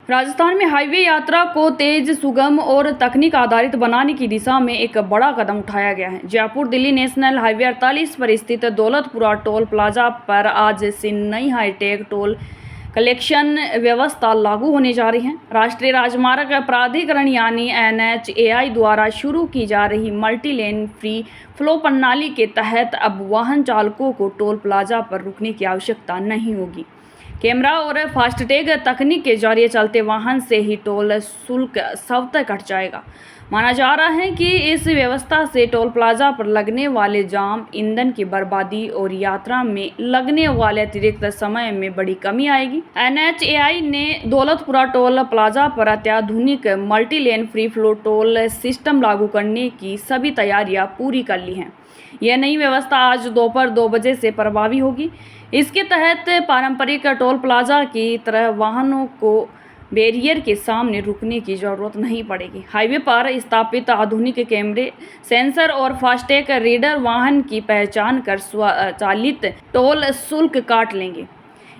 राजस्थान में हाईवे यात्रा को तेज, सुगम और तकनीक आधारित बनाने की दिशा में एक बड़ा कदम उठाया गया है। जयपुर दिल्ली नेशनल हाईवे 48 पर स्थित दौलतपुरा टोल प्लाजा पर आज से नई हाईटेक टोल कलेक्शन व्यवस्था लागू होने जा रही है। राष्ट्रीय राजमार्ग प्राधिकरण यानी NHAI द्वारा शुरू की जा रही मल्टी लेन फ्री फ्लो प्रणाली के तहत अब वाहन चालकों को टोल प्लाजा पर रुकने की आवश्यकता नहीं होगी। कैमरा और फास्टैग तकनीक के जरिए चलते वाहन से ही टोल शुल्क स्वतः कट जाएगा। माना जा रहा है कि इस व्यवस्था से टोल प्लाजा पर लगने वाले जाम, ईंधन की बर्बादी और यात्रा में लगने वाले अतिरिक्त समय में बड़ी कमी आएगी। NHAI ने दौलतपुरा टोल प्लाजा पर अत्याधुनिक multi lane free flow toll system लागू करने की सभी तैयारियां पूरी कर ली हैं। यह नई व्यवस्था आज दोपहर 2 बजे से प्रभावी होगी। इसके तहत पारंपरिक टोल प्लाजा की तरह वाहनों को बैरियर के सामने रुकने की जरूरत नहीं पड़ेगी। हाईवे पर स्थापित आधुनिक कैमरे, सेंसर और फास्टैग रीडर वाहन की पहचान कर स्वचालित टोल शुल्क काट लेंगे।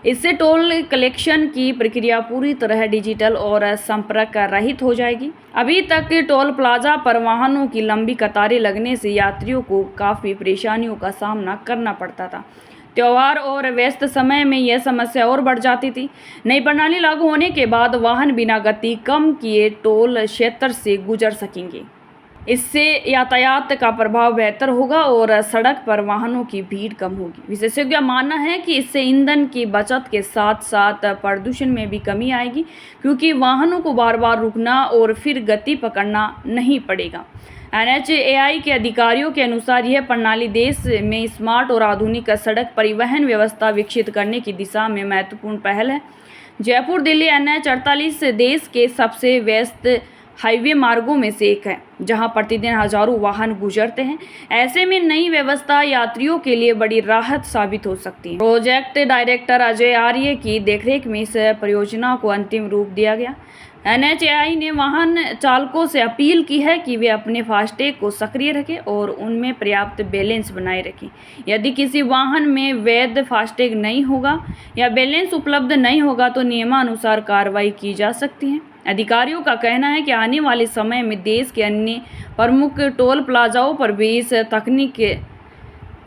इससे टोल कलेक्शन की प्रक्रिया पूरी तरह डिजिटल और संपर्क रहित हो जाएगी। अभी तक टोल प्लाजा पर वाहनों की लंबी कतारें लगने से यात्रियों को काफ़ी परेशानियों का सामना करना पड़ता था। त्योहार और व्यस्त समय में यह समस्या और बढ़ जाती थी। नई प्रणाली लागू होने के बाद वाहन बिना गति कम किए टोल क्षेत्र से गुजर सकेंगे। इससे यातायात का प्रभाव बेहतर होगा और सड़क पर वाहनों की भीड़ कम होगी। विशेषज्ञों का मानना है कि इससे ईंधन की बचत के साथ साथ प्रदूषण में भी कमी आएगी, क्योंकि वाहनों को बार बार रुकना और फिर गति पकड़ना नहीं पड़ेगा। NHAI के अधिकारियों के अनुसार यह प्रणाली देश में स्मार्ट और आधुनिक सड़क परिवहन व्यवस्था विकसित करने की दिशा में महत्वपूर्ण पहल है। जयपुर दिल्ली NH48 देश के सबसे व्यस्त हाईवे मार्गों में से एक है, जहां प्रतिदिन हजारों वाहन गुजरते हैं। ऐसे में नई व्यवस्था यात्रियों के लिए बड़ी राहत साबित हो सकती है। प्रोजेक्ट डायरेक्टर अजय आर्य की देखरेख में इस परियोजना को अंतिम रूप दिया गया। NHAI ने वाहन चालकों से अपील की है कि वे अपने फास्टैग को सक्रिय रखें और उनमें पर्याप्त बैलेंस बनाए रखें। यदि किसी वाहन में वैध फास्टैग नहीं होगा या बैलेंस उपलब्ध नहीं होगा तो नियमानुसार कार्रवाई की जा सकती है। अधिकारियों का कहना है कि आने वाले समय में देश के अन्य प्रमुख टोल प्लाजाओं पर भी इस तकनीक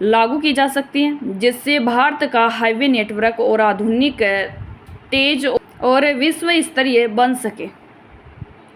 लागू की जा सकती है, जिससे भारत का हाईवे नेटवर्क और आधुनिक, तेज और विश्व स्तरीय बन सके।